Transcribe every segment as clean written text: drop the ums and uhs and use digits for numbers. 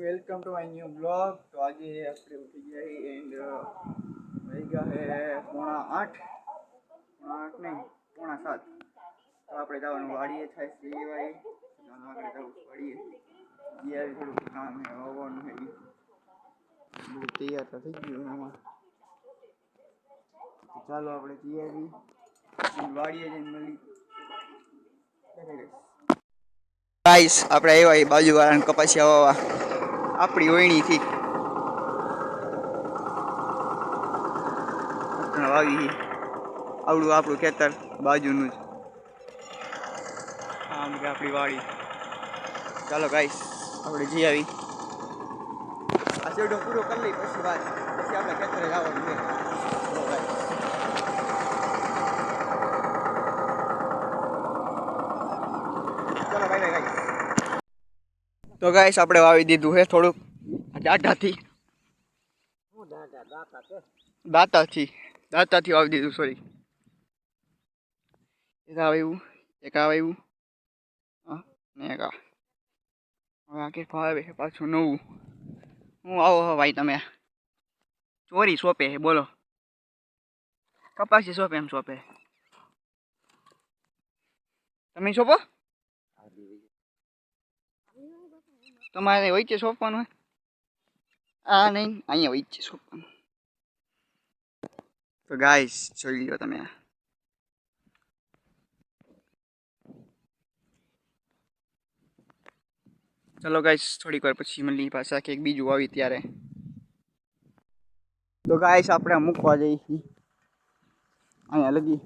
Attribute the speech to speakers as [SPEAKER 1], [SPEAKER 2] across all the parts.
[SPEAKER 1] Welcome to my new blog. તો આજે આપણે ઉઠી ગયા એન્ડ વાગ્યા છે 7:30 નહીં 7:30. તો આપણે જવાનું વાડીએ થાય છે એ વાડી આગળ જવું વાડીએ ગયા થોડુંક કામ છે આવવાનું છે બધું તૈયાર તો થઈ ગયું આમાં. તો ચાલો આપણે તૈયારી વાડીએ જઈને મળી. ગાઈસ આપણે આવ્યા એ બાજુવાળાને કપાસિયા વાવવા આપણી ઓયણીથી વાવી આવડું આપણું ખેતર બાજુનું જ આમ કે આપણી વાડી. ચાલો ગાઈસ આપણે જઈ આવી આ શેડો પૂરો કરી લઈ પછી વાત પછી આપણે ખેતરે જવાનું છે. ચાલો બાય બાય ગાઈસ. તો ગાઈસ આપણે વાવી દીધું છે થોડુંક દાંતાથી વાવી દીધું. સોરી એક આવ્યું ને એક હવે આખી ફાવે છે પાછું નવું. હું આવો હો ભાઈ તમે ચોરી સોંપે છે બોલો કપાસી સોંપે એમ સોંપે તમે સોંપો તમારે વચ્ચે સોંપવાનું હોય આ નહીં અહીંયા વચ્ચે સોંપવાનું. તો ગાઈસ જોઈ લો તમે ચલો ગાઈસ થોડીક વાર પછી મળી પાછા કંઈક બીજું આવી ત્યારે. તો ગાઈસ આપણે મૂકવા જઈએ અહીંયા લગી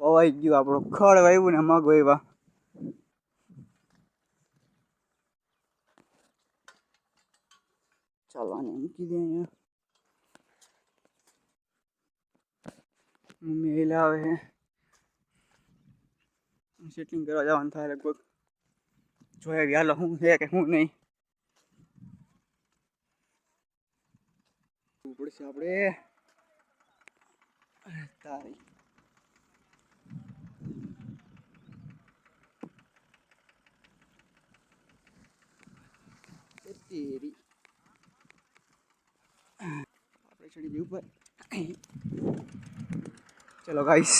[SPEAKER 1] વવાઈ ગયું આપણું ખડ વાવ્યું ને મગ વાવ્યા. ચાલો આને મૂકી દે અહીંયા. મમ્મી હેલા આવે છે સેટિંગ કરવા જવાનું થાય લગભગ જોયા હાલો શું છે કે શું નહીં પડશે આપણે તારી તેરી આપણે ચડી જઈએ ઉપર. ચલો ગાઈસ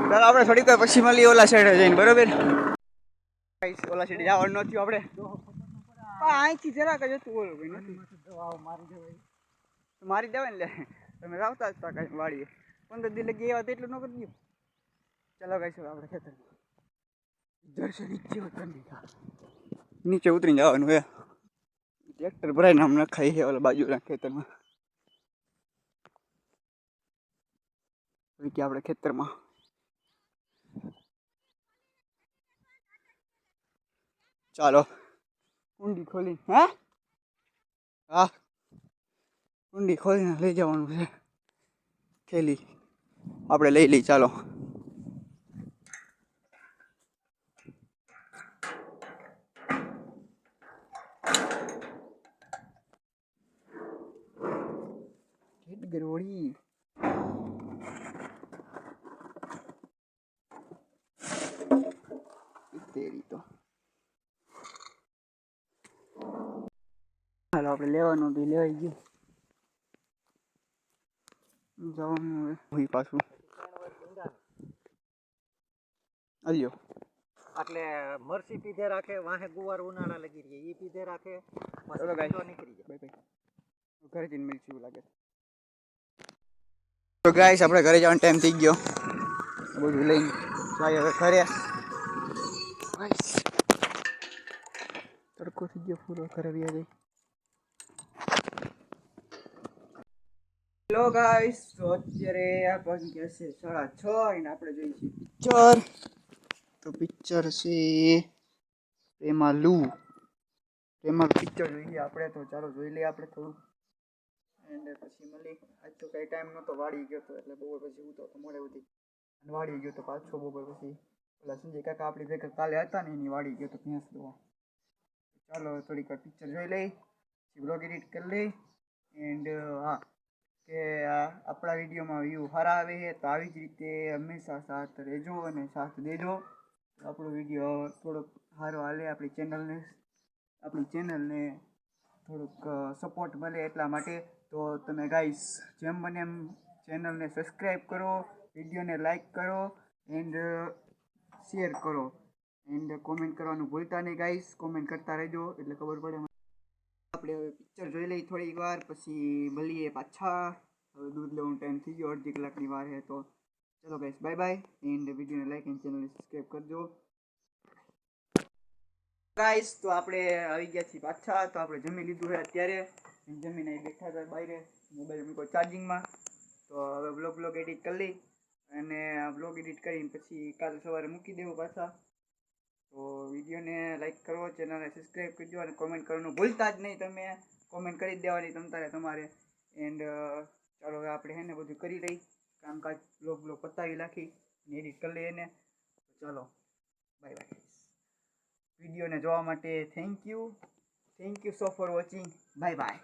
[SPEAKER 1] ચાલો આપણે થોડીક વાર પછી મળીએ ઓલા સાઈડે જઈને બરોબર. ઓલા સાઈડે જવાનું નથી આપણે અહીંથી જરાક જ હતું ઓલું ભાઈ મારી દેવાય ને લે તમે આવતા જ કાંઈ વાળીએ 15 દી લગી એવા તો એટલું ન કરી દઉં. ચાલો ગાઈસ આપણે ખેતરમાં દર્શન નીચે ઉતરીને જવાનું હે ટ્રેક્ટર ભરાઈને આમ નખાય છે ઓલા બાજુના ખેતરમાં. કે આપણે ખેતરમાં ચાલો કુંડી ખોલી હા કુંડી ખોલીને લઈ જવાનું છે થેલી આપણે લઈ લઈ. ચાલો ગરોળી તેરી તો હાલો આપણે લેવાનું બી લેવાઈ ગયું જવાનું હવે પાછું અલ્યો
[SPEAKER 2] એટલે મરસી પીધે રાખે વાહે ગુવાર ઉનાળા લગી રહી એ પીધે રાખે નીકળી જાય.
[SPEAKER 1] ઘરે જઈને મળીશું એવું લાગે. તો ગાઈસ આપણે ઘરે જવાનો ટાઈમ થઈ ગયો બધું લઈને જાય હવે ઘરે. તડકો થઈ ગયો પૂરો ઘરે વ્યા જાય. હેલો ગાઈસ તો અત્યારે આ પહોંચી ગયા છે 6:30 અને આપણે જોઈએ છીએ પિક્ચર. તો પિક્ચર છે એમાં પિક્ચર જોઈએ આપણે. તો ચાલો જોઈ લઈએ આપણે થોડું એન્ડ પછી મળી. આજ તો કંઈ ટાઈમ નહોતો વાળી ગયો હતો એટલે બપોર પછી ઉતો તો મોડે ઉઠી અને વાળી ગયો તો પાછો બપોર પછી ઓલા સંજય કાકા આપણી ભેગા કાલે હતા ને એની વાળી ગયો તો ભેંસ દોવા. ચાલો થોડીક વાર પિક્ચર જોઈ લઈ પછી બ્લોગ એડિટ કરી લઈ એન્ડ હા કે આપણા વિડીયોમાં વ્યૂ સારા આવે છે તો આવી જ રીતે હંમેશા સાથ રહેજો અને સાથ દેજો. આપણો વિડીયો થોડોક સારો હાલે, આપણી ચેનલને થોડુંક સપોર્ટ મળે એટલા માટે. તો તમે ગાઈસ જેમ બને એમ ચેનલને સબસ્ક્રાઈબ કરો, વિડીયોને લાઈક કરો એન્ડ શેર કરો એન્ડ કોમેન્ટ કરવાનું ભૂલતા નહીં ગાઈસ. કોમેન્ટ કરતા રહેજો એટલે ખબર પડે. આપણે હવે પિક્ચર જોઈ લઈએ થોડીક વાર, પછી મળીએ પાછા. હવે દૂધ લેવાનો ટાઈમ થઈ ગયો, અડધી કલાકની વાર છે. તો ચલો ગાઈસ, બાય બાય એન્ડ વિડીયોને લાઈક એન્ડ ચેનલને સબસ્ક્રાઈબ કરજો ગાઈસ. તો આપણે આવી ગયા છીએ પાછા. તો આપણે જમી લીધું છે અત્યારે, જમીને અહીં બેઠા હતા બહાર, મોબાઈલ મૂકો ચાર્જિંગમાં. તો હવે બ્લોગ એડિટ કરી લઈ અને બ્લોગ એડિટ કરીને પછી કાલે સવારે મૂકી દેવું પાછા. તો વિડીયોને લાઈક કરો, ચેનલને સબસ્ક્રાઈબ કરજો અને કોમેન્ટ કરવાનું ભૂલતા જ નહીં. તમે કોમેન્ટ કરી જ દેવાની તમારે. એન્ડ ચાલો હવે આપણે ને બધું કરી લઈ કામકાજ, બ્લોગ પતાવી નાખી અને એડિટ કરી લઈએ એને. ચાલો બાય બાય. વિડીયોને જોવા માટે thank you so for watching. Bye bye.